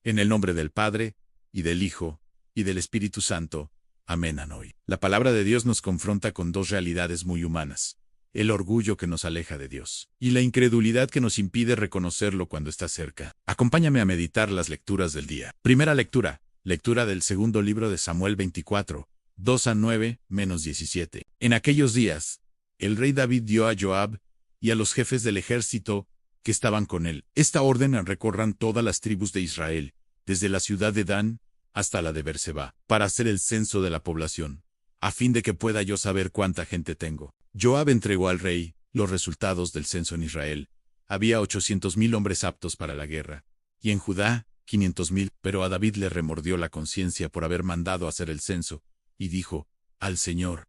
En el nombre del Padre, y del Hijo, y del Espíritu Santo. Amén. Anoy. La palabra de Dios nos confronta con dos realidades muy humanas: el orgullo que nos aleja de Dios, y la incredulidad que nos impide reconocerlo cuando está cerca. Acompáñame a meditar las lecturas del día. Primera lectura. Lectura del segundo libro de Samuel 24, 2-9-17. En aquellos días, el rey David dio a Joab y a los jefes del ejército que estaban con él esta orden: recorran todas las tribus de Israel, desde la ciudad de Dan hasta la de Berseba, para hacer el censo de la población, a fin de que pueda yo saber cuánta gente tengo. Joab entregó al rey los resultados del censo en Israel. Había 800,000 hombres aptos para la guerra, y en Judá 500,000. Pero a David le remordió la conciencia por haber mandado hacer el censo, y dijo al Señor: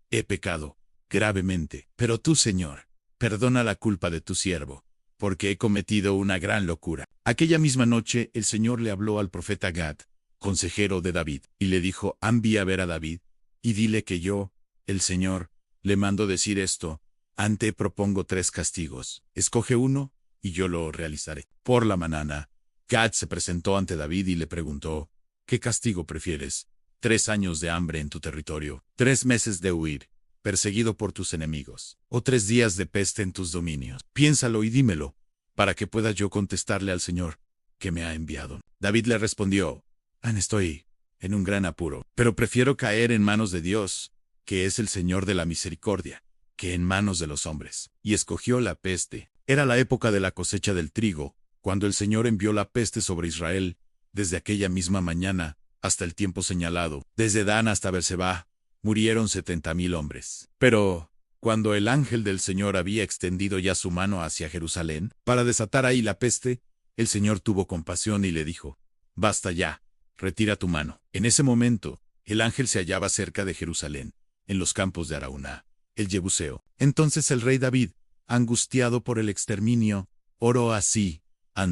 he pecado gravemente. Pero tú, Señor, perdona la culpa de tu siervo, porque he cometido una gran locura. Aquella misma noche el Señor le habló al profeta Gad, consejero de David, y le dijo: envía a ver a David, y dile que yo, el Señor, le mando decir esto: ante propongo 3 castigos. Escoge uno, y yo lo realizaré. Por la mañana, Gad se presentó ante David y le preguntó: ¿qué castigo prefieres? 3 años de hambre en tu territorio, 3 meses de huir, perseguido por tus enemigos, o 3 días de peste en tus dominios. Piénsalo y dímelo, para que pueda yo contestarle al Señor, que me ha enviado. David le respondió: estoy en un gran apuro, pero prefiero caer en manos de Dios, que es el Señor de la misericordia, que en manos de los hombres. Y escogió la peste. Era la época de la cosecha del trigo, cuando el Señor envió la peste sobre Israel, desde aquella misma mañana hasta el tiempo señalado. Desde Dan hasta Berseba murieron 70,000 hombres. Pero cuando el ángel del Señor había extendido ya su mano hacia Jerusalén, para desatar ahí la peste, el Señor tuvo compasión y le dijo: basta ya, retira tu mano. En ese momento, el ángel se hallaba cerca de Jerusalén, en los campos de Araúna, el Jebuseo. Entonces el rey David, angustiado por el exterminio, oró así: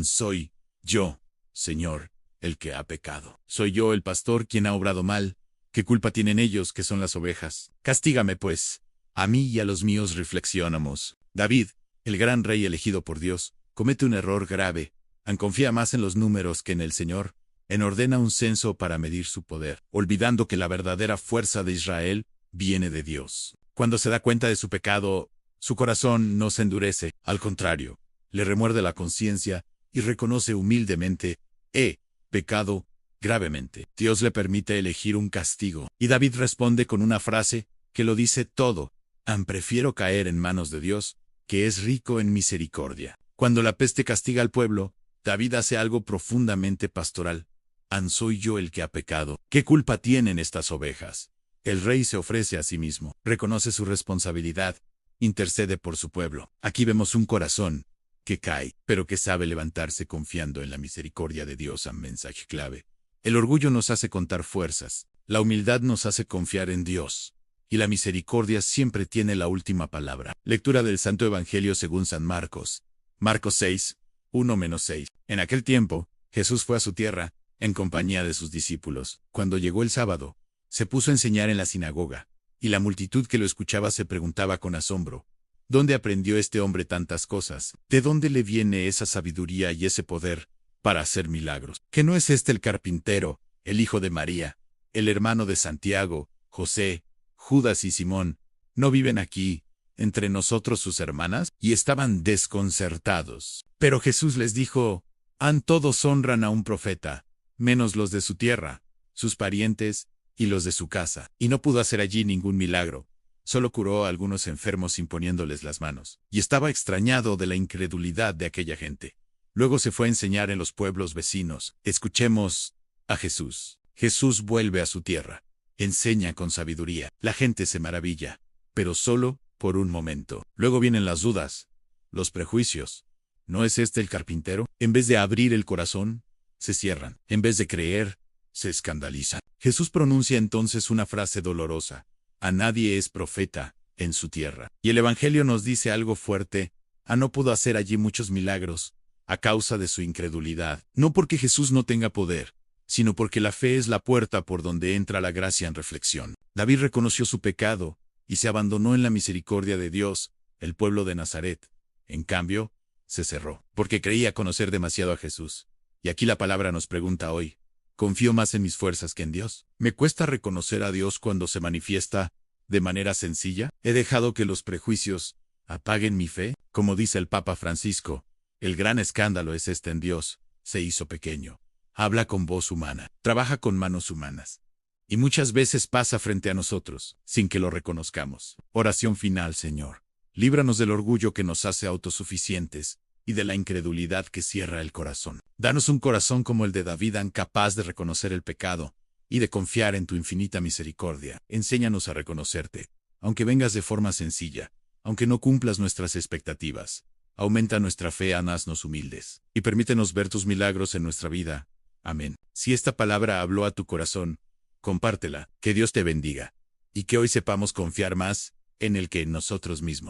soy yo, Señor, el que ha pecado. Soy yo el pastor quien ha obrado mal. ¿Qué culpa tienen ellos, que son las ovejas? Castígame, pues, a mí y a los míos. Reflexionamos. David, el gran rey elegido por Dios, comete un error grave. Confía más en los números que en el Señor. Ordena un censo para medir su poder, olvidando que la verdadera fuerza de Israel viene de Dios. Cuando se da cuenta de su pecado, su corazón no se endurece. Al contrario, le remuerde la conciencia y reconoce humildemente: he pecado gravemente. Dios le permite elegir un castigo, y David responde con una frase que lo dice todo: prefiero caer en manos de Dios, que es rico en misericordia. Cuando la peste castiga al pueblo, David hace algo profundamente pastoral: soy yo el que ha pecado. ¿Qué culpa tienen estas ovejas? El rey se ofrece a sí mismo, reconoce su responsabilidad, intercede por su pueblo. Aquí vemos un corazón que cae, pero que sabe levantarse confiando en la misericordia de Dios. Mensaje clave. El orgullo nos hace contar fuerzas, la humildad nos hace confiar en Dios, y la misericordia siempre tiene la última palabra. Lectura del Santo Evangelio según San Marcos. Marcos 6, 1-6. En aquel tiempo, Jesús fue a su tierra, en compañía de sus discípulos. Cuando llegó el sábado, se puso a enseñar en la sinagoga, y la multitud que lo escuchaba se preguntaba con asombro: ¿dónde aprendió este hombre tantas cosas? ¿De dónde le viene esa sabiduría y ese poder para hacer milagros? ¿Que no es este el carpintero, el hijo de María, el hermano de Santiago, José, Judas y Simón? ¿No viven aquí entre nosotros sus hermanas? Y estaban desconcertados. Pero Jesús les dijo: todos honran a un profeta, menos los de su tierra, sus parientes y los de su casa. Y no pudo hacer allí ningún milagro. Solo curó a algunos enfermos imponiéndoles las manos. Y estaba extrañado de la incredulidad de aquella gente. Luego se fue a enseñar en los pueblos vecinos. Escuchemos a Jesús. Jesús vuelve a su tierra. Enseña con sabiduría. La gente se maravilla, pero solo por un momento. Luego vienen las dudas, los prejuicios. ¿No es este el carpintero? En vez de abrir el corazón, se cierran. En vez de creer, se escandalizan. Jesús pronuncia entonces una frase dolorosa: a nadie es profeta en su tierra. Y el Evangelio nos dice algo fuerte: no pudo hacer allí muchos milagros a causa de su incredulidad. No porque Jesús no tenga poder, sino porque la fe es la puerta por donde entra la gracia. En reflexión. David reconoció su pecado y se abandonó en la misericordia de Dios. El pueblo de Nazaret, en cambio, se cerró, porque creía conocer demasiado a Jesús. Y aquí la palabra nos pregunta hoy, ¿confío más en mis fuerzas que en Dios? ¿Me cuesta reconocer a Dios cuando se manifiesta de manera sencilla? ¿He dejado que los prejuicios apaguen mi fe? Como dice el Papa Francisco, el gran escándalo es este: en Dios se hizo pequeño. Habla con voz humana, trabaja con manos humanas. Y muchas veces pasa frente a nosotros, sin que lo reconozcamos. Oración final, Señor. Líbranos del orgullo que nos hace autosuficientes y de la incredulidad que cierra el corazón. Danos un corazón como el de David, capaz de reconocer el pecado y de confiar en tu infinita misericordia. Enséñanos a reconocerte, aunque vengas de forma sencilla, aunque no cumplas nuestras expectativas. Aumenta nuestra fe, haznos humildes, y permítenos ver tus milagros en nuestra vida. Amén. Si esta palabra habló a tu corazón, compártela. Que Dios te bendiga, y que hoy sepamos confiar más en Él que en nosotros mismos.